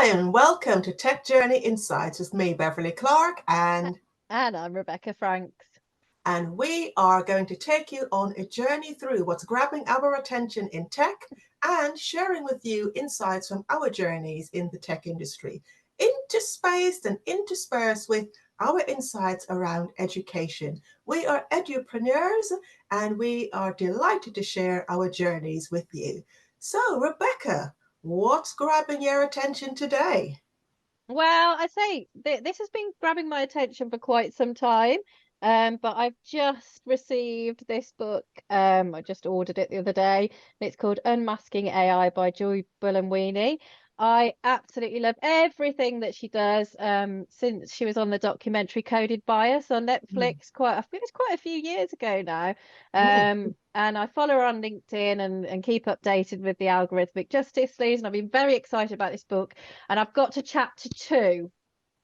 Hi, and welcome to Tech Journey Insights with me, Beverly Clark, And I'm Rebecca Franks. and we are going to take you on a journey through what's grabbing our attention in tech and sharing with you insights from our journeys in the tech industry, interspaced and interspersed with our insights around education. We are edupreneurs and we are delighted to share our journeys with you. So, Rebecca, what's grabbing your attention today? Well, I say this has been grabbing my attention for quite some time. But I've just received this book. I just ordered it the other day, and it's called Unmasking AI by Buolamwini. I absolutely love everything that she does. Since she was on the documentary Coded Bias on Mm, Netflix, I think it's quite a few years ago now. mm. And I follow her on LinkedIn and keep updated with the algorithmic justice leads. And I've been very excited about this book. And I've got to chapter 2.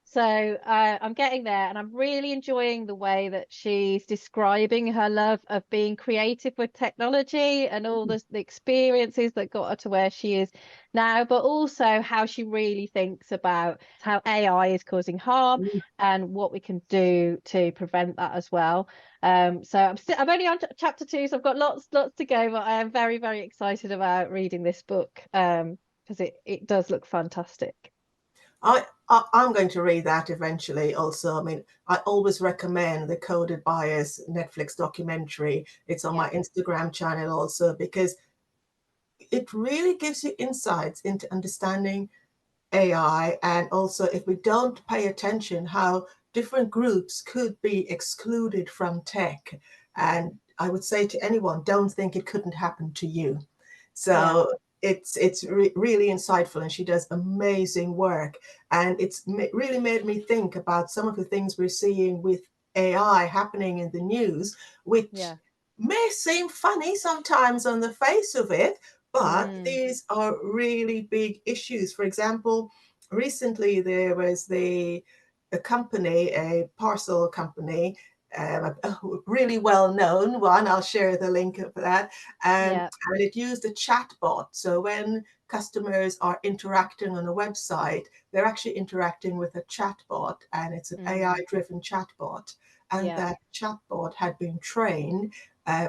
So I'm getting there, and I'm really enjoying the way that she's describing her love of being creative with technology and all the experiences that got her to where she is now, but also how she really thinks about how AI is causing harm and what we can do to prevent that as well. So I'm only on chapter 2, so I've got lots to go, but I am very, very excited about reading this book because it does look fantastic. I'm going to read that eventually also. I mean, I always recommend the Coded Bias Netflix documentary. It's on Yeah. my Instagram channel also because it really gives you insights into understanding AI, and also if we don't pay attention how different groups could be excluded from tech. And I would say to anyone, don't think it couldn't happen to you. Yeah. So really insightful, and she does amazing work. And really made me think about some of the things we're seeing with AI happening in the news, which Yeah. may seem funny sometimes on the face of it, but Mm. these are really big issues. For example, recently there was a company, a parcel company, a really well known one. I'll share the link of that. Yeah. And it used a chatbot. So when customers are interacting on a website, they're actually interacting with a chatbot, and it's an AI Mm. driven chatbot. And Yeah. that chatbot had been trained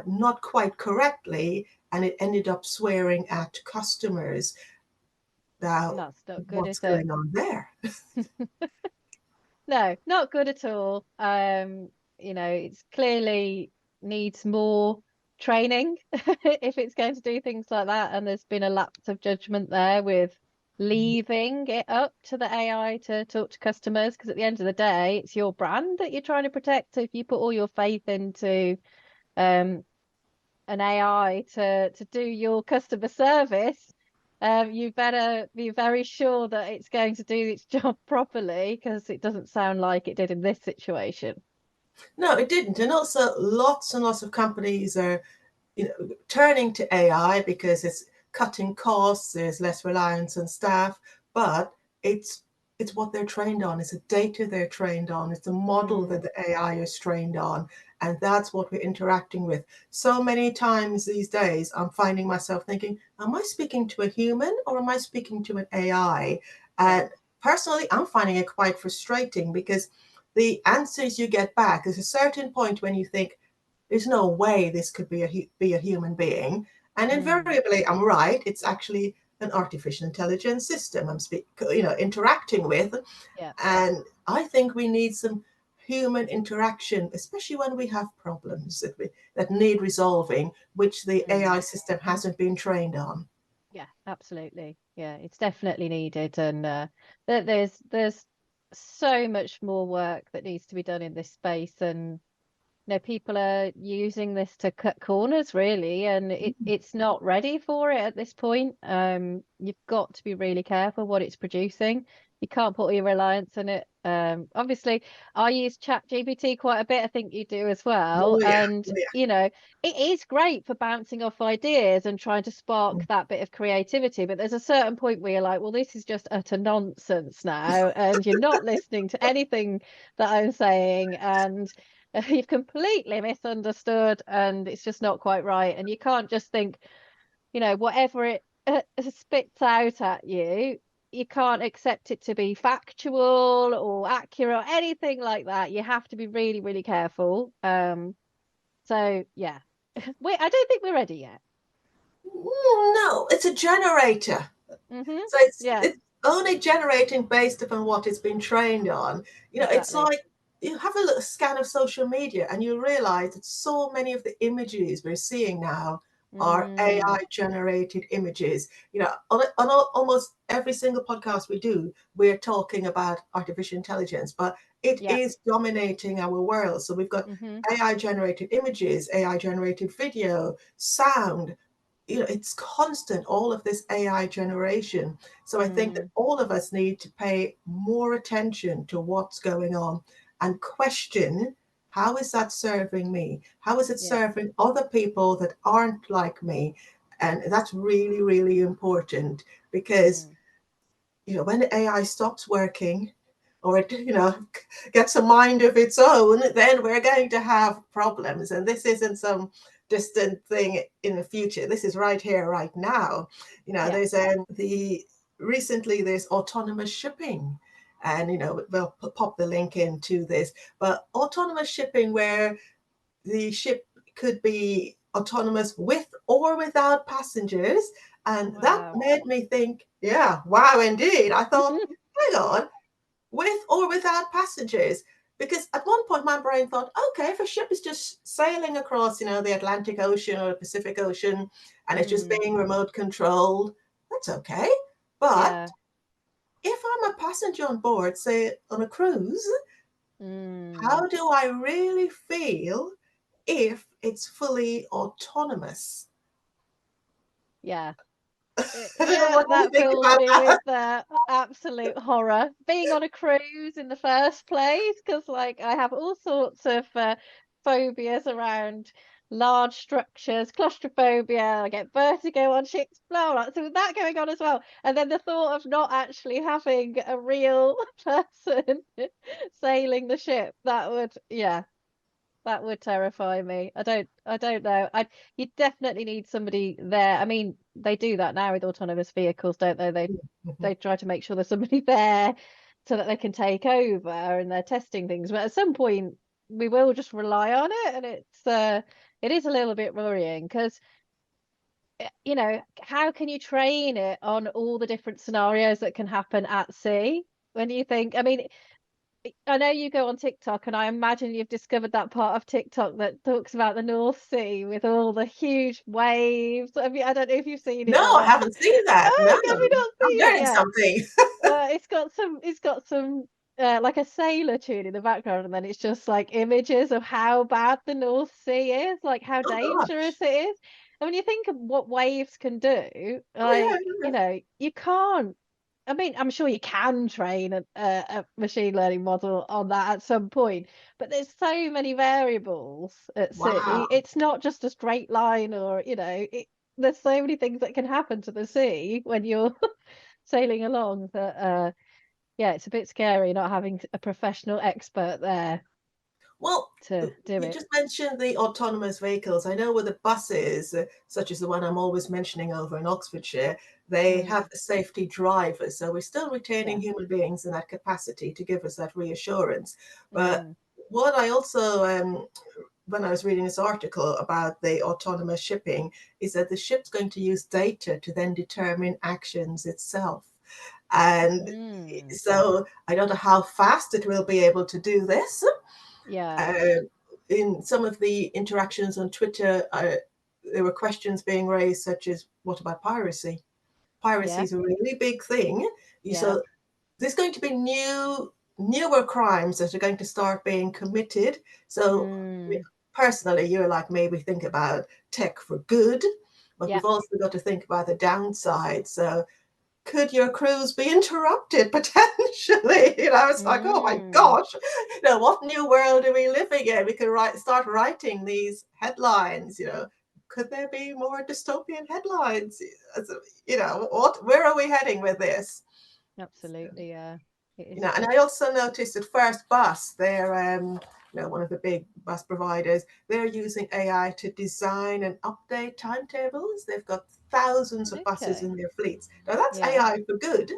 not quite correctly, and it ended up swearing at customers. Now, That's not good, what's is it? going on there? No, not good at all. It's clearly needs more training if it's going to do things like that. And there's been a lapse of judgment there with leaving it up to the AI to talk to customers, because at the end of the day, it's your brand that you're trying to protect. So if you put all your faith into um an AI to do your customer service, you better be very sure that it's going to do its job properly, because it doesn't sound like it did in this situation. No, it didn't. And also, lots and lots of companies are, turning to AI because it's cutting costs. There's less reliance on staff, but it's it's what they're trained on. It's the data they're trained on. It's the model that Mm, the AI is trained on, and that's what we're interacting with. So many times these days, I'm finding myself thinking, "Am I speaking to a human or am I speaking to an AI?" yeah. And personally, I'm finding it quite frustrating because the answers you get back, there's a certain point when you think, there's no way this could be a human being. And Mm, invariably, I'm right. It's actually an artificial intelligence system interacting with. yeah. And I think we need some human interaction, especially when we have problems that need resolving, which the Mm, AI system hasn't been trained on. yeah, absolutely. Yeah, it's definitely needed. And there's so much more work that needs to be done in this space. And people are using this to cut corners, really, and it's not ready for it at this point. You've got to be really careful what it's producing. You can't put all your reliance on it. Obviously, I use ChatGPT quite a bit. I think you do as well. Oh yeah, And, oh, yeah. it is great for bouncing off ideas and trying to spark that bit of creativity. But there's a certain point where you're like, well, this is just utter nonsense now, and you're not listening to anything that I'm saying. And you've completely misunderstood, and it's just not quite right. And you can't just think, whatever it spits out at you, you can't accept it to be factual or accurate or anything like that. You have to be really, really careful. So yeah, I don't think we're ready yet. No, it's a generator. So Yeah, it's only generating based upon what it's been trained on. It's exactly. like you have a little scan of social media and you realize that so many of the images we're seeing now are AI generated images. On almost every single podcast we do, we're talking about artificial intelligence, but it Yeah. is dominating our world. So we've got AI generated images, AI generated video, sound. It's constant, all of this AI generation. So I think that all of us need to pay more attention to what's going on and question, how is that serving me? How is it Yeah. serving other people that aren't like me? And that's really, really important, because when AI stops working, or it gets a mind of its own, then we're going to have problems. And this isn't some distant thing in the future. This is right here, right now. Yeah. There's recently there's autonomous shipping, and we'll pop the link into this. But autonomous shipping, where the ship could be autonomous with or without passengers. And that Wow. made me think, yeah, wow, indeed. I thought, hang on, with or without passengers. Because at one point my brain thought, okay, if a ship is just sailing across, the Atlantic Ocean or the Pacific Ocean, and it's just being remote controlled, that's okay. But Yeah. if I'm a passenger on board, say on a cruise, how do I really feel if it's fully autonomous? Yeah. What Yeah, do you that think fills about me that? with absolute horror. Being on a cruise in the first place, because like I have all sorts of phobias around large structures, claustrophobia, I get vertigo on ships, blah, blah. So with that going on as well. And then the thought of not actually having a real person sailing the ship, that would terrify me. I don't know. You definitely need somebody there. I mean, they do that now with autonomous vehicles, don't they? They try to make sure there's somebody there so that they can take over and they're testing things. But at some point we will just rely on it, and it is a little bit worrying because how can you train it on all the different scenarios that can happen at sea? When you think, I mean, I know you go on TikTok, and I imagine you've discovered that part of TikTok that talks about the North Sea with all the huge waves. I don't know if you've seen it No, or I not. haven't seen that. Oh, No, have you not I'm seen it learning yet? something. It's got some like a sailor tune in the background, and then it's just like images of how bad the North Sea is, like how Oh gosh. dangerous it is. And when you think of what waves can do, Oh yeah, like, you can't. I mean, I'm sure you can train a machine learning model on that at some point, but there's so many variables at wow. sea. It's not just a straight line, or there's so many things that can happen to the sea when you're sailing along that yeah, it's a bit scary not having a professional expert there Well, to do you it. just mentioned the autonomous vehicles. I know with the buses, such as the one I'm always mentioning over in Oxfordshire, they have the safety drivers. So we're still retaining Yeah. human beings in that capacity to give us that reassurance. But Mm. what I also, when I was reading this article about the autonomous shipping, is that the ship's going to use data to then determine actions itself. And Mm. so I don't know how fast it will be able to do this. Yeah. Uh, in some of the interactions on Twitter, there were questions being raised, such as, what about piracy? Piracy Yeah. is a really big thing. Yeah. So there's going to be newer crimes that are going to start being committed. So Mm. personally, you're like me, we think about tech for good, but Yeah. we've also got to think about the downside. So could your cruise be interrupted potentially? I was like, oh my Mm. gosh, what new world are we living in? We could start writing these headlines. Could there be more dystopian headlines? Where are we heading with this? Absolutely. Yeah. It is. And I also noticed at First Bus, they're one of the big bus providers, they're using AI to design and update timetables. They've got thousands of buses Okay. in their fleets. Now that's Yeah. AI for good.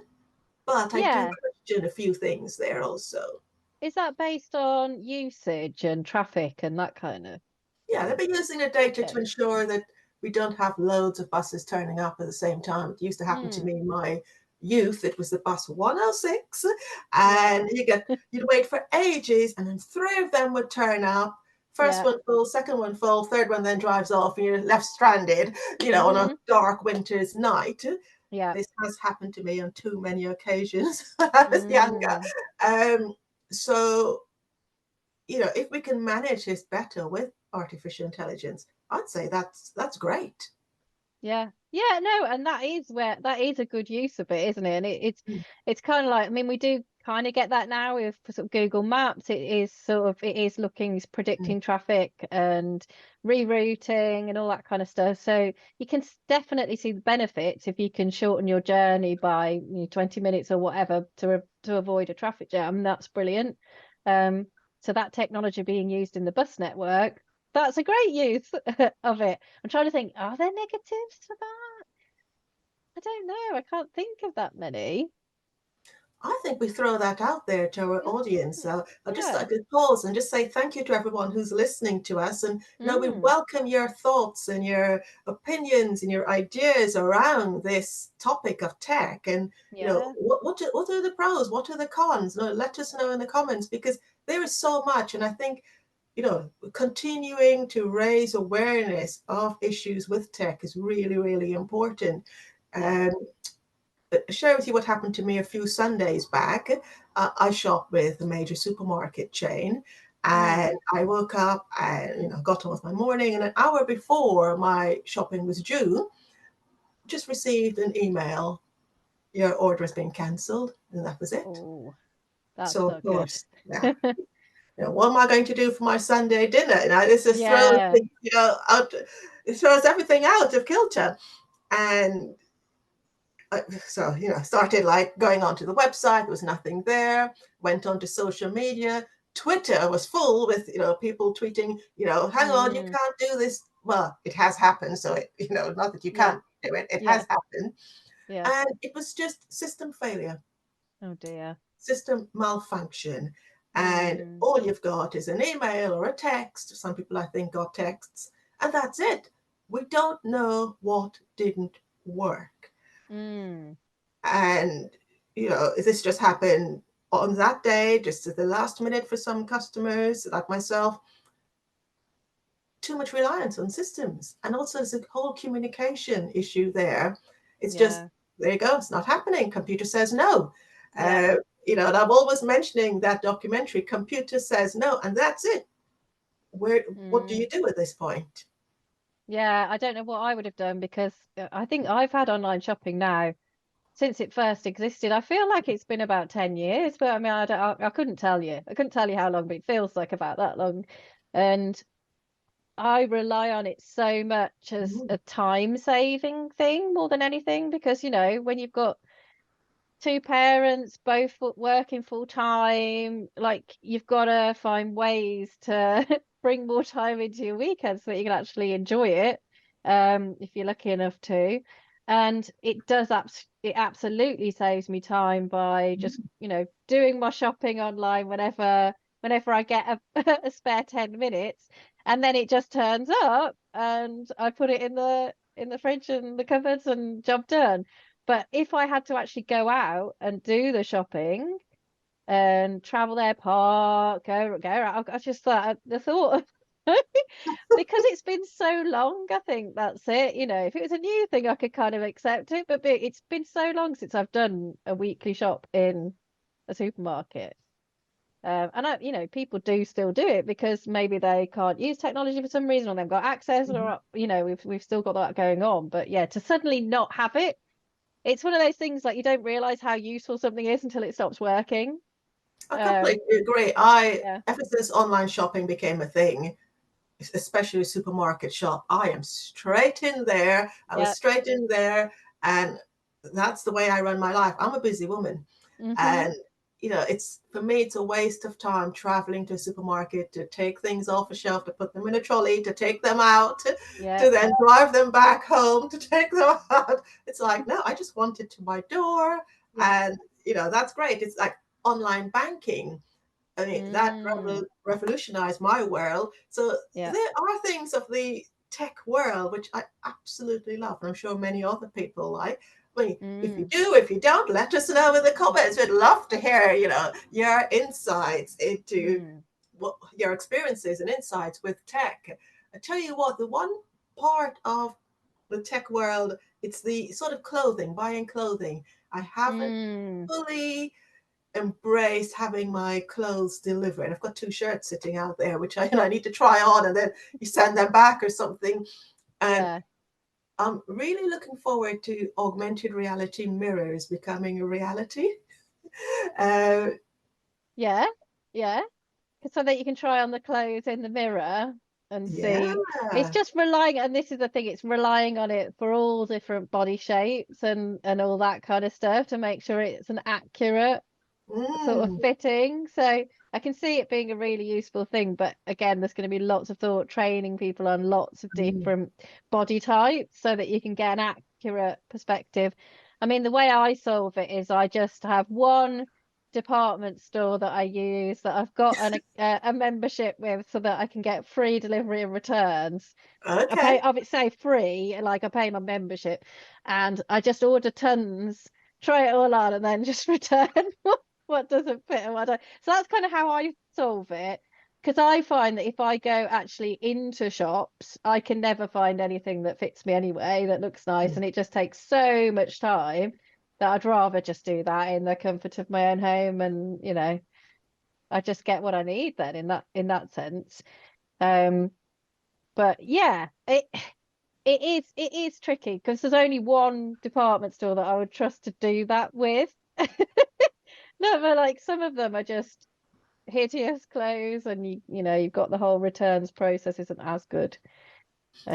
But I do Yeah. question a few things there also. Is that based on usage and traffic and that kind of Yeah, they've thing? been using the data to Okay. ensure that we don't have loads of buses turning up at the same time. It used to happen to Mm, me in my youth. It was the bus 106, yeah. and you'd wait for ages, and then three of them would turn up. First Yeah. one full, second one full, third one then drives off, and you're left stranded, on a Mm-hmm. dark winter's night. Yeah. This has happened to me on too many occasions when I was younger. Mm. So if we can manage this better with artificial intelligence, I'd say that's great. Yeah. Yeah, no, and that is a good use of it, isn't it? And Mm, it's kind of like, I mean, we do kind of get that now with sort of Google Maps. It is looking, it's mm, predicting traffic and rerouting and all that kind of stuff. So you can definitely see the benefits if you can shorten your journey by 20 minutes or whatever to avoid a traffic jam. That's brilliant. Um, so that technology being used in the bus network, that's a great use of it. I'm trying to think, are there negatives to that? I don't know. I can't think of that many. I think we throw that out there to our audience. Mm, So I yeah. could pause and just say thank you to everyone who's listening to us. And we Mm, welcome your thoughts and your opinions and your ideas around this topic of tech. And yeah. what are the pros? What are the cons? Let us know in the comments, because there is so much. And I think continuing to raise awareness of issues with tech is really, really important. Yeah. Um, share with you what happened to me a few Sundays back. I shop with a major supermarket chain, and Mm, I woke up and got on with my morning. And an hour before my shopping was due, just received an email: "Your order has been cancelled," and that was it. oh, that's So of not good. course, yeah. What am I going to do for my Sunday dinner? This just throws Yeah. out. It throws everything out of kilter. And so started like going onto the website. There was nothing there. Went onto social media. Twitter was full with people tweeting, hang on, you Mm, can't do this. Well, it has happened, so not that you yeah. can't do it. It Yeah. has happened, Yeah. and it was just system failure, Oh dear. system malfunction. And Mm, all you've got is an email or a text. Some people, I think, got texts, and that's it. We don't know what didn't work. mm, And, this just happened on that day, just at the last minute for some customers like myself. Too much reliance on systems. And also, there's a whole communication issue there. It's just, yeah. there you go, it's not happening. Computer says no. Yeah. And I'm always mentioning that documentary, Computer Says No, and that's it. What do Mm. you do at this point? Yeah. I don't know what I would have done because I think I've had online shopping now since it first existed. I feel like it's been about 10 years, but I mean, I couldn't tell you. I couldn't tell you how long, but it feels like about that long. And I rely on it so much as Mm, a time saving thing more than anything because, when you've got two parents both working full time, like you've got to find ways to bring more time into your weekend so that you can actually enjoy it, if you're lucky enough to. And it absolutely saves me time by just, mm. doing my shopping online whenever I get a spare 10 minutes, and then it just turns up and I put it in the fridge and the cupboards and job done. But if I had to actually go out and do the shopping and travel there, park, go out, I just thought the thought of because it's been so long, I think that's it. If it was a new thing, I could kind of accept it, but it's been so long since I've done a weekly shop in a supermarket. And people do still do it because maybe they can't use technology for some reason, or they've got access, Mhm. or we've still got that going on. But yeah, to suddenly not have it, it's one of those things like you don't realize how useful something is until it stops working. I Um, completely agree. I yeah, Ever since online shopping became a thing, especially a supermarket shop, I am straight in there. I was yeah, straight in there, and that's the way I run my life. I'm a busy woman, mm-hmm, and it's for me, it's a waste of time traveling to a supermarket to take things off a shelf, to put them in a trolley, to take them out, yeah, to then drive them back home to take them out. It's like, no, I just want it to my door, yeah, and that's great. It's like online banking. I mean, that Mm. revolutionized my world. So Yeah. there are things of the tech world which I absolutely love, and I'm sure many other people like. I mean, if you Mm. do, if you don't, let us know in the comments. We'd love to hear, your insights into Mm. what your experiences and insights with tech. I tell you what, the one part of the tech world, it's the sort of clothing, buying clothing. I haven't Mm. fully embraced having my clothes delivered. I've got 2 shirts sitting out there, which I need to try on, and then you send them back or something. And Yeah. I'm really looking forward to augmented reality mirrors becoming a reality. Uh, Yeah. Yeah. So that you can try on the clothes in the mirror and yeah. see. It's just relying, and this is the thing, it's relying on it for all different body shapes and all that kind of stuff to make sure it's an accurate sort of Mm, fitting. So I can see it being a really useful thing, but again, there's going to be lots of thought training people on lots of mm, different body types so that you can get an accurate perspective. I mean, the way I solve it is I just have one department store that I use that I've got a membership with so that I can get free delivery and returns. I okay. pay, I would say free, like I pay my membership, and I just order tons, try it all on, and then just return what doesn't fit and what don't. So that's kind of how I solve it. Because I find that if I go actually into shops, I can never find anything that fits me anyway, that looks nice, and it just takes so much time that I'd rather just do that in the comfort of my own home, and I just get what I need then in that sense. Um, but yeah, it is tricky because there's only one department store that I would trust to do that with. No, but like some of them are just hideous clothes, and you've got the whole returns process isn't as good.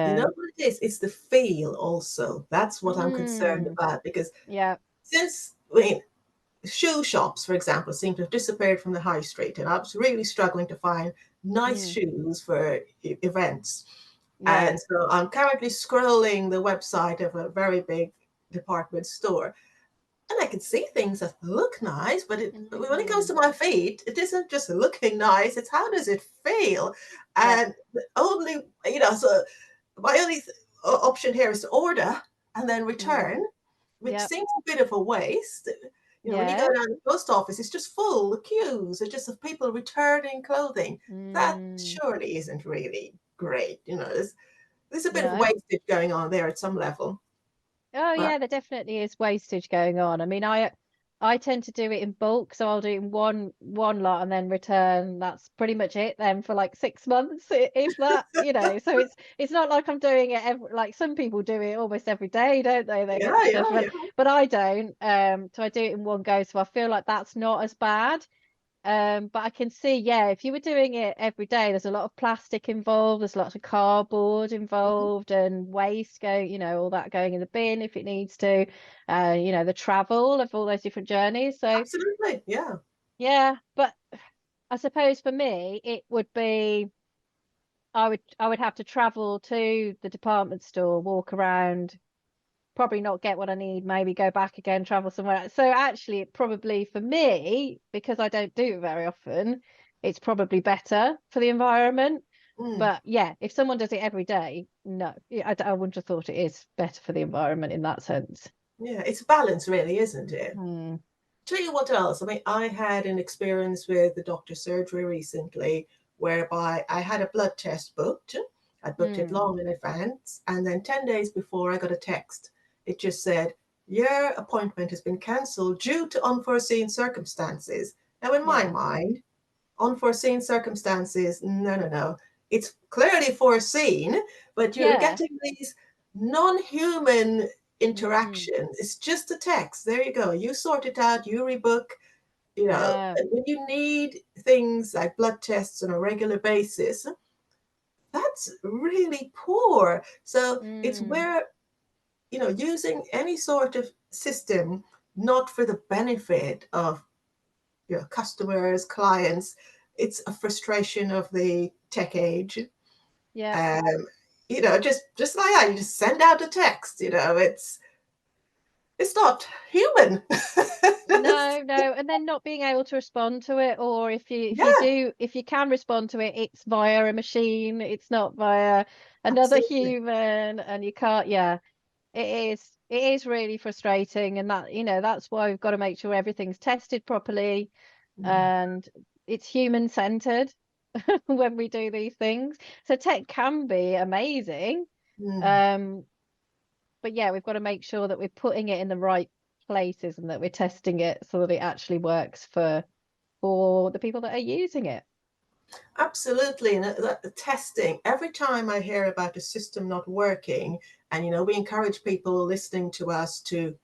You know Um, what it is? It's the feel also. That's what I'm concerned mm, about, because yeah, since, I mean, shoe shops, for example, seem to have disappeared from the high street, and I was really struggling to find nice mm, shoes for events. yeah, And so I'm currently scrolling the website of a very big department store, and I can see things that look nice, but when it comes mm, to my feet, it isn't just looking nice, it's how does it feel? yeah, And the only, so my only option here is to order and then mm, return, which yeah, seems a bit of a waste. When you go yeah, down to the post office, it's just full. The queues are just of people returning clothing. That mm, surely isn't really great. There's a bit of no. wastage going on there at some level. Oh But yeah, there definitely is wastage going on. I mean, I tend to do it in bulk, so I'll do it in one lot and then return. That's pretty much it then for like 6 months, if that. So it's not like I'm doing it like some people do it almost every day, don't they? They yeah, get yeah, stuff, yeah. but I don't. So I do it in one go, so I feel like that's not as bad. But I can see, yeah, if you were doing it every day, there's a lot of plastic involved, there's lots of cardboard Mhm. involved and waste going, all that going in the bin if it needs to, the travel of all those different journeys. So Absolutely, yeah. yeah, but I suppose for me, it would be I would have to travel to the department store, walk around, probably not get what I need, maybe go back again, travel somewhere else. So actually, it probably for me, because I don't do it very often, it's probably better for the environment. Mm. But yeah, if someone does it every day, no, yeah, I wouldn't have thought it is better for the environment in that sense. Yeah, it's a balance, really, isn't it? Hmm. Tell you what else. I mean, I had an experience with the doctor's surgery recently whereby I had a blood test booked. I booked it Hmm. long in advance. And then 10 days before, I got a text. It just said, your appointment has been cancelled due to unforeseen circumstances. Now, in my Yeah. mind, unforeseen circumstances, no, no, no. It's clearly foreseen, but you're Yeah. getting these non-human Hmm. interactions. It's just a text. There you go. You sort it out, you rebook, Yeah. and when you need things like blood tests on a regular basis, that's really poor. So it's Hmm. where, using any sort of system not for the benefit of your customers, clients. It's a frustration of the tech age. Yeah. Um, just like that, you just send out a text. It's it's not human. No, no, and then not being able to respond to it, or Yeah, if you can respond to it, it's via a machine, it's not via another absolutely. human, and you can't, yeah, it is really frustrating, and that, that's why we've got to make sure everything's tested properly Mm, and it's human centered when we do these things. So tech can be amazing. mm. Um, but yeah, we've got to make sure that we're putting it in the right places and that we're testing it so that it actually works for the people that are using it. Absolutely. And the testing, every time I hear about a system not working, and we encourage people listening to us to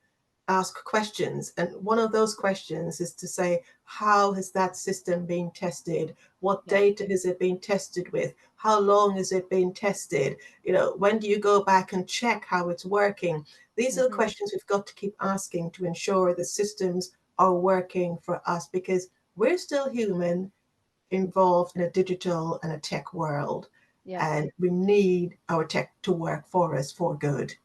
ask questions. And one of those questions is to say, how has that system been tested? What Yeah. data has it been tested with? How long has it been tested? When do you go back and check how it's working? These are the Hmm. questions we've got to keep asking to ensure the systems are working for us, because we're still human involved in a digital and a tech world, Yeah. and we need our tech to work for us for good.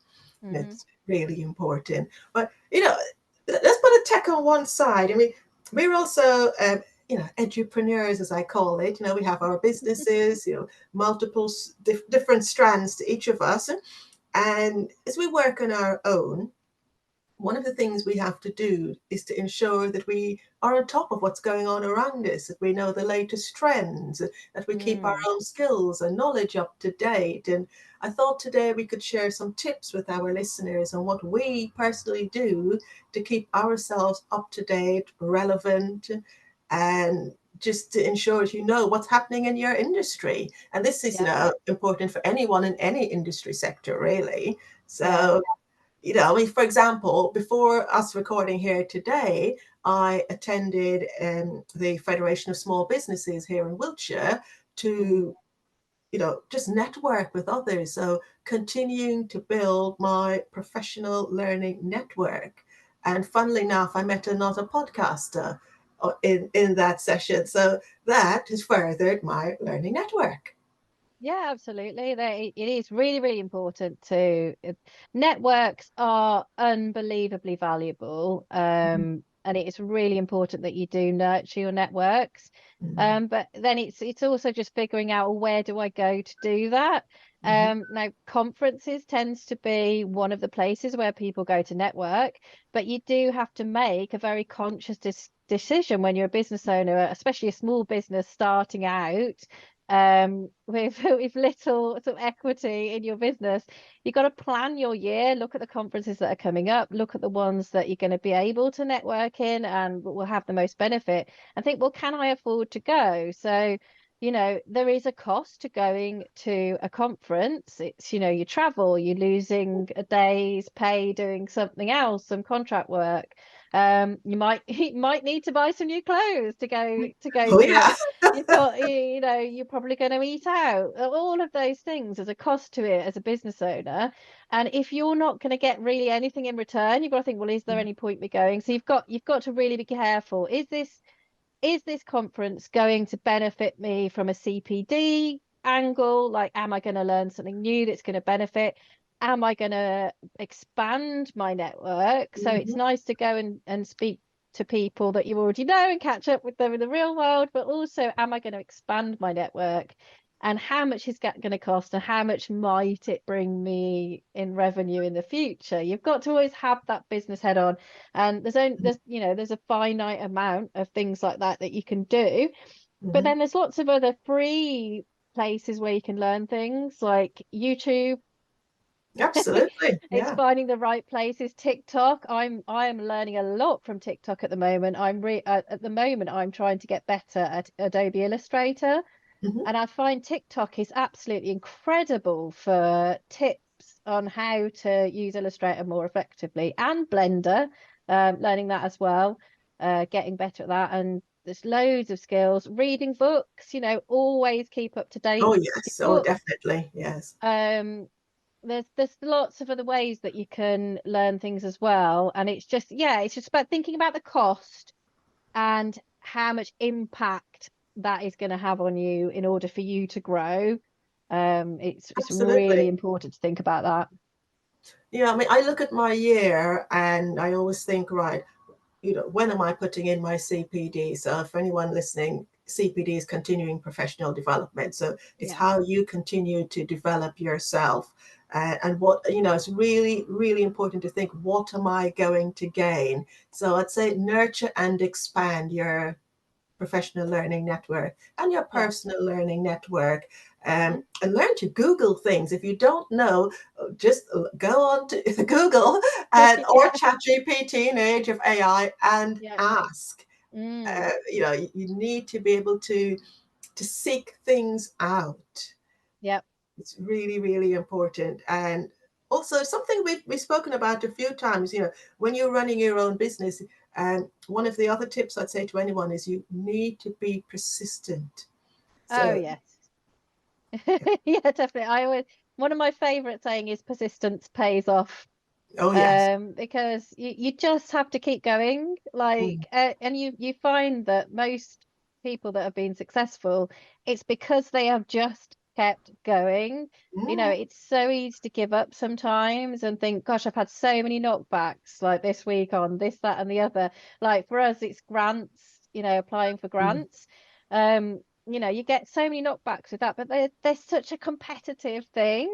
Hmm. It's really important. But let's put a tech on one side. I mean, we're also edupreneurs, as I call it. We have our businesses, multiple different strands to each of us, and as we work on our own, one of the things we have to do is to ensure that we are on top of what's going on around us, that we know the latest trends, that we keep our Mm. own skills and knowledge up to date. And I thought today we could share some tips with our listeners on what we personally do to keep ourselves up to date, relevant, and just to ensure that you know what's happening in your industry. And this is, Yeah. important for anyone in any industry sector, really. Yeah. So I mean, for example, before us recording here today, I attended the Federation of Small Businesses here in Wiltshire Mm. to, just network with others. So continuing to build my professional learning network. And funnily enough, I met another podcaster in that session. So that has furthered my learning network. Yeah, absolutely. It is really, really important to networks are unbelievably valuable. And it's really important that you do nurture your networks. Mm-hmm. But then it's also just figuring out, well, where do I go to do that? Mm-hmm. Now conferences tends to be one of the places where people go to network, but you do have to make a very conscious decision when you're a business owner, especially a small business starting out with little sort of equity in your business. You've got to plan your year, look at the conferences that are coming up, look at the ones that you're going to be able to network in and will have the most benefit, and think, well, can I afford to go? So there is a cost to going to a conference. It's, you travel, you're losing a day's pay doing something else, some contract work. You might need to buy some new clothes to go Oh, to yeah. it. You're probably going to eat out. All of those things, there's a cost to it as a business owner. And if you're not going to get really anything in return, you've got to think, well, is there any point me going? So you've got to really be careful. Is this conference going to benefit me from a CPD angle? Like, am I going to learn something new that's going to benefit? Am I going to expand my network? So it's Mhm. nice to go and speak to people that you already know and catch up with them in the real world, but also, am I going to expand my network? And how much is that going to cost, and how much might it bring me in revenue in the future? You've got to always have that business head on, and there's a finite amount of things like that you can do, but Mhm. then there's lots of other free places where you can learn things like YouTube. Absolutely. It's Yeah. finding the right places. TikTok, I am learning a lot from TikTok at the moment. At the moment I'm trying to get better at Adobe Illustrator, Mhm. and I find TikTok is absolutely incredible for tips on how to use Illustrator more effectively, and Blender, learning that as well, getting better at that. And there's loads of skills. Reading books, always keep up to date Oh, with your yes. Oh, books. definitely. Yes. There's lots of other ways that you can learn things as well. And it's just about thinking about the cost and how much impact that is going to have on you in order for you to grow. It's really Absolutely. important to think about that. Yeah, I mean, I look at my year and I always think, right, when am I putting in my CPD? So for anyone listening, CPD is continuing professional development. So it's Yeah. how you continue to develop yourself. And what, it's really, really important to think, what am I going to gain? So I'd say nurture and expand your professional learning network and your Yeah. personal learning network, Hmm. and learn to Google things. If you don't know, just go on to Google and or Yeah. ChatGPT in the age of AI and Yeah. ask. Mm. You need to be able to seek things out. Yep. It's really, really important. And also something we've spoken about a few times, when you're running your own business, and one of the other tips I'd say to anyone is you need to be persistent. Oh, So, yes. Yeah, definitely. One of my favorite saying is persistence pays off. oh yes. Because you just have to keep going, Mm, like, and you find that most people that have been successful, it's because they have just kept going. mm, It's so easy to give up sometimes and think, gosh, I've had so many knockbacks like this week on this, that, and the other. Like for us, it's grants, applying for mm, grants. You get so many knockbacks with that, but they're such a competitive thing.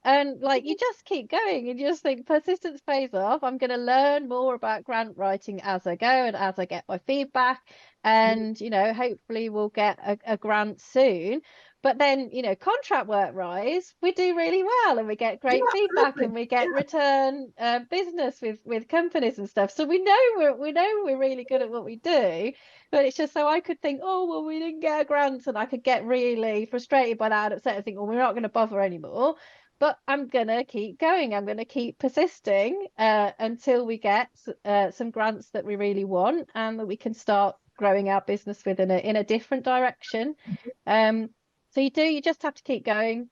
And like you just keep going and you just think persistence pays off. I'm going to learn more about grant writing as I go and as I get my feedback. mm. And, hopefully we'll get a grant soon. But then, contract work rise, we do really well and we get Yeah, great feedback and absolutely. we get Yeah. return business with companies and stuff. So we know we're really good at what we do. But it's just so I could think, oh, well, we didn't get a grant, and I could get really frustrated by that and upset and think, well, we're not going to bother anymore. But I'm gonna keep going. I'm gonna keep persisting until we get some grants that we really want and that we can start growing our business with in a different direction. Um, so you just have to keep going.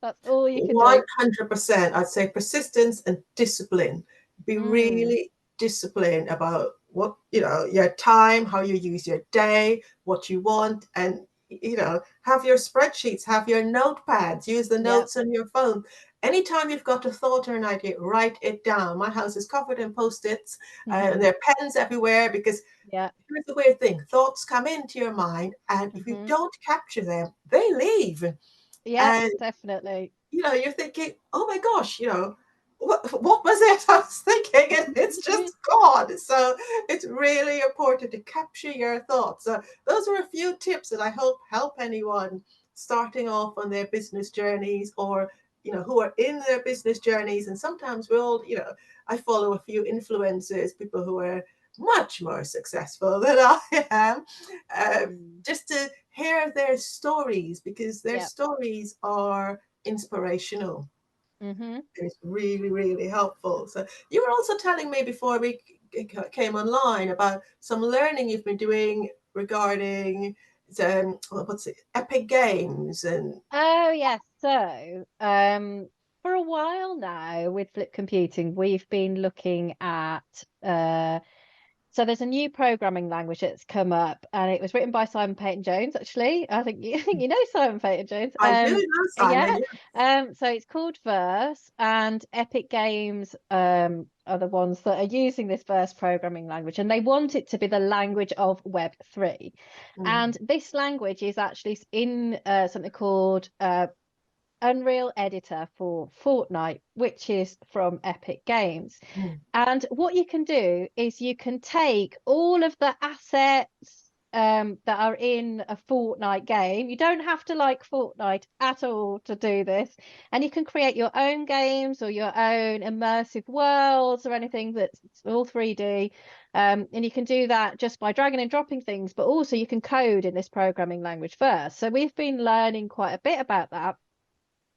That's all you can do. 100%. I'd say persistence and discipline. Be Mm, really disciplined about what, your time, how you use your day, what you want, and, have your spreadsheets, have your notepads, use the yep. notes on your phone. Anytime you've got a thought or an idea, write it down. My house is covered in post-its, and Hmm. there are pens everywhere because Yeah. here's the weird thing, thoughts come into your mind, and if you Hmm. don't capture them, they leave. Yep. And Definitely. you're thinking, oh my gosh, what was it I was thinking? And it's just gone. So it's really important to capture your thoughts. So those are a few tips that I hope help anyone starting off on their business journeys, or, who are in their business journeys. And sometimes I follow a few influencers, people who are much more successful than I am, uh, Mm. just to hear their stories, because their Yep. stories are inspirational. Hmm. It's really, really helpful. So you were also telling me before we came online about some learning you've been doing regarding what's it, Epic Games, and Oh, yes. So, for a while now with Flip Computing, we've been looking at so there's a new programming language that's come up, and it was written by Simon Peyton Jones. Actually, I think you know Simon Peyton Jones. I do know Yeah. Simon. So it's called Verse, and Epic Games are the ones that are using this Verse programming language, and they want it to be the language of Web3. Mm, And this language is actually in something called Unreal Editor for Fortnite, which is from Epic Games. mm, And what you can do is you can take all of the assets that are in a Fortnite game. You don't have to like Fortnite at all to do this. And you can create your own games or your own immersive worlds or anything that's all 3D. And you can do that just by dragging and dropping things, but also you can code in this programming language first. So we've been learning quite a bit about that.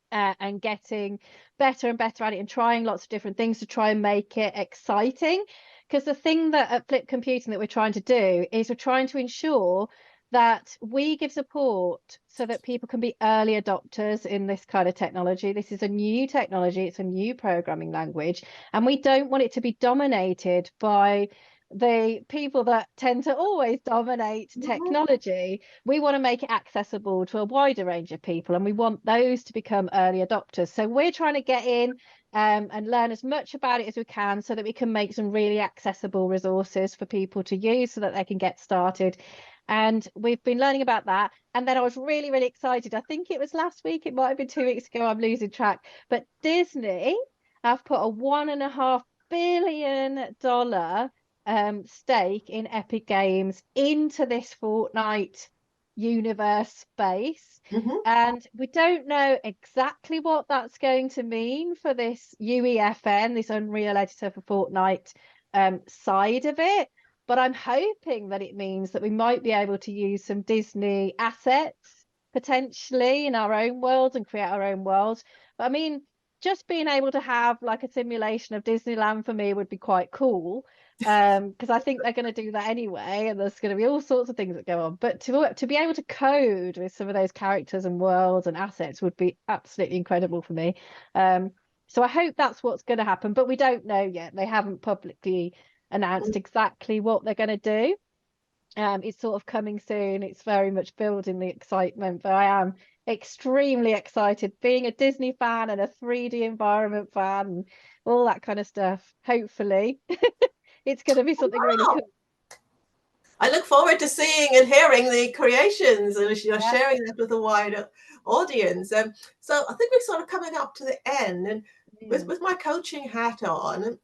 And getting better and better at it and trying lots of different things to try and make it exciting. Because the thing that at Flip Computing that we're trying to do is we're trying to ensure that we give support so that people can be early adopters in this kind of technology. This is a new technology, it's a new programming language, and we don't want it to be dominated by the people that tend to always dominate technology, we want to make it accessible to a wider range of people, and we want those to become early adopters. So we're trying to get in and learn as much about it as we can, so that we can make some really accessible resources for people to use so that they can get started. And we've been learning about that. And then I was really, really excited. I think it was last week, it might have been 2 weeks ago, I'm losing track. But Disney have put a $1.5 billion stake in Epic Games into this Fortnite universe space. Mm-hmm. And we don't know exactly what that's going to mean for this UEFN, this Unreal Editor for Fortnite side of it. But I'm hoping that it means that we might be able to use some Disney assets potentially in our own worlds and create our own worlds. But I mean, just being able to have like a simulation of Disneyland for me would be quite cool. Because I think they're going to do that anyway, and there's going to be all sorts of things that go on. But to be able to code with some of those characters and worlds and assets would be absolutely incredible for me. So I hope that's what's going to happen, but we don't know yet. They haven't publicly announced exactly what they're going to do. It's sort of coming soon. It's very much building the excitement, but I am extremely excited being a Disney fan and a 3D environment fan and all that kind of stuff. Hopefully it's going to be something really cool. I look forward to seeing and hearing the creations and sharing that with a wider audience. So I think we're sort of coming up to the end, and with my coaching hat on,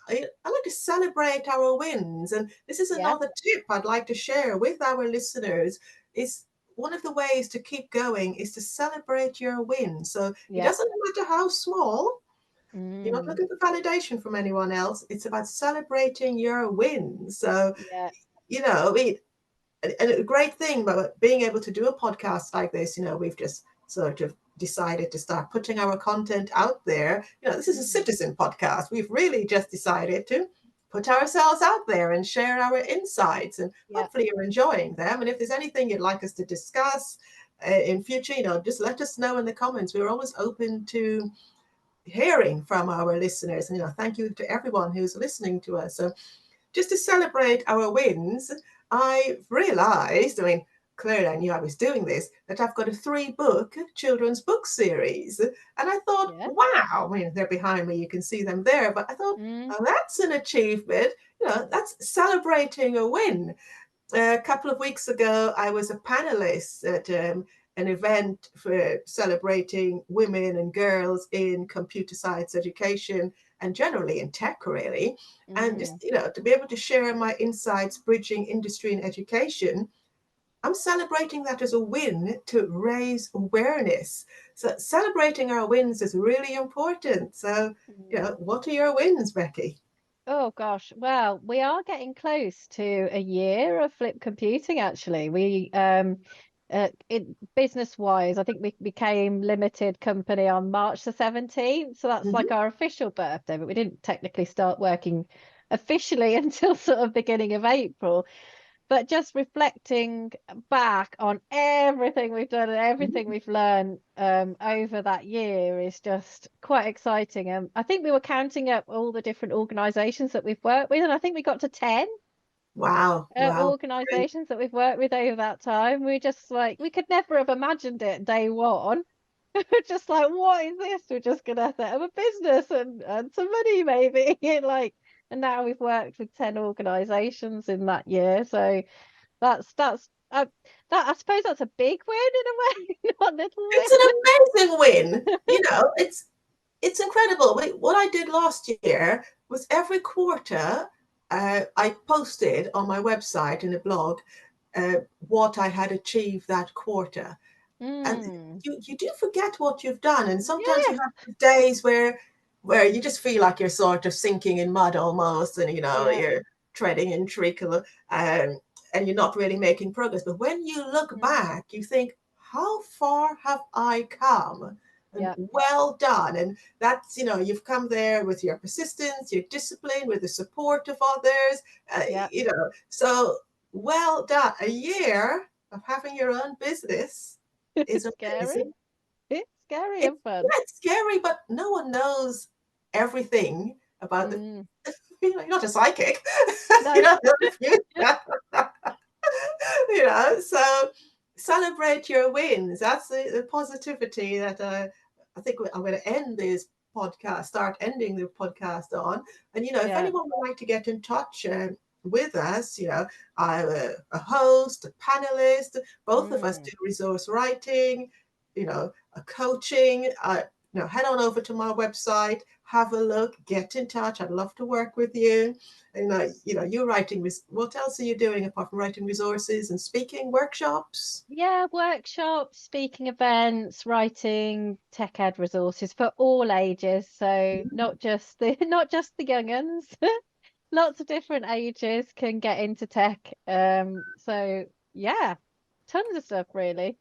I like to celebrate our wins. And this is another tip I'd like to share with our listeners. Is one of the ways to keep going is to celebrate your wins. So it doesn't matter how small. You're not looking for validation from anyone else. It's about celebrating your wins. So, and a great thing about being able to do a podcast like this, we've just sort of decided to start putting our content out there. This is a citizen podcast. We've really just decided to put ourselves out there and share our insights, and hopefully you're enjoying them. And if there's anything you'd like us to discuss in future, just let us know in the comments. We're always open to hearing from our listeners. And thank you to everyone who's listening to us. So just to celebrate our wins, I've realized, clearly I knew I was doing this, that I've got a 3-book children's book series. And I thought, wow, they're behind me, you can see them there. But I thought, oh, that's an achievement. That's celebrating a win. A couple of weeks ago, I was a panelist at an event for celebrating women and girls in computer science education and generally in tech, really. And just, to be able to share my insights bridging industry and education, I'm celebrating that as a win to raise awareness. So celebrating our wins is really important. So, what are your wins, Becky? Oh gosh, well, we are getting close to a year of Flip Computing, actually. We business wise, I think we became limited company on March the 17th. So that's like our official birthday, but we didn't technically start working officially until sort of beginning of April. But just reflecting back on everything we've done and everything we've learned over that year is just quite exciting. I think we were counting up all the different organisations that we've worked with, and I think we got to 10. Wow. Organisations that we've worked with over that time. We just we could never have imagined it day one. Just like, what is this? We're just gonna set up a business and some money maybe. And now we've worked with 10 organisations in that year. So that's that I suppose that's a big win in a way, not a little win. It's an amazing win. It's incredible. What I did last year was every quarter I posted on my website in a blog what I had achieved that quarter. And you do forget what you've done. And sometimes you have days where you just feel like you're sort of sinking in mud almost, and you're treading in treacle, and you're not really making progress. But when you look back, you think, how far have I come? And well done. And that's, you've come there with your persistence, your discipline, with the support of others, so well done. A year of having your own business is scary. It's scary and fun. It's scary, but no one knows everything about the, Mm. you're not a psychic. No. You know, so celebrate your wins. That's the positivity that I think I'm going to end this podcast, start ending the podcast on. And, if Yeah. anyone would like to get in touch with us, I'm a host, a panelist, both of us do resource writing, a coaching. Head on over to my website, have a look, get in touch. I'd love to work with you. And you're writing. What else are you doing apart from writing resources and speaking workshops? Yeah, workshops, speaking events, writing tech ed resources for all ages. So not just the not just the young uns. Lots of different ages can get into tech. So yeah, tons of stuff really.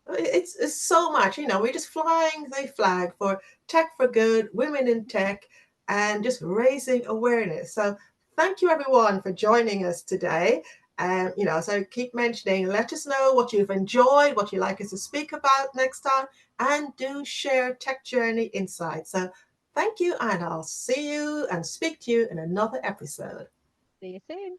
It's so much. We're just flying the flag for tech for good, women in tech, and just raising awareness. So thank you everyone for joining us today. So keep mentioning, let us know what you've enjoyed, what you'd like us to speak about next time, and do share TechJourney insights. So thank you, and I'll see you and speak to you in another episode. See you soon.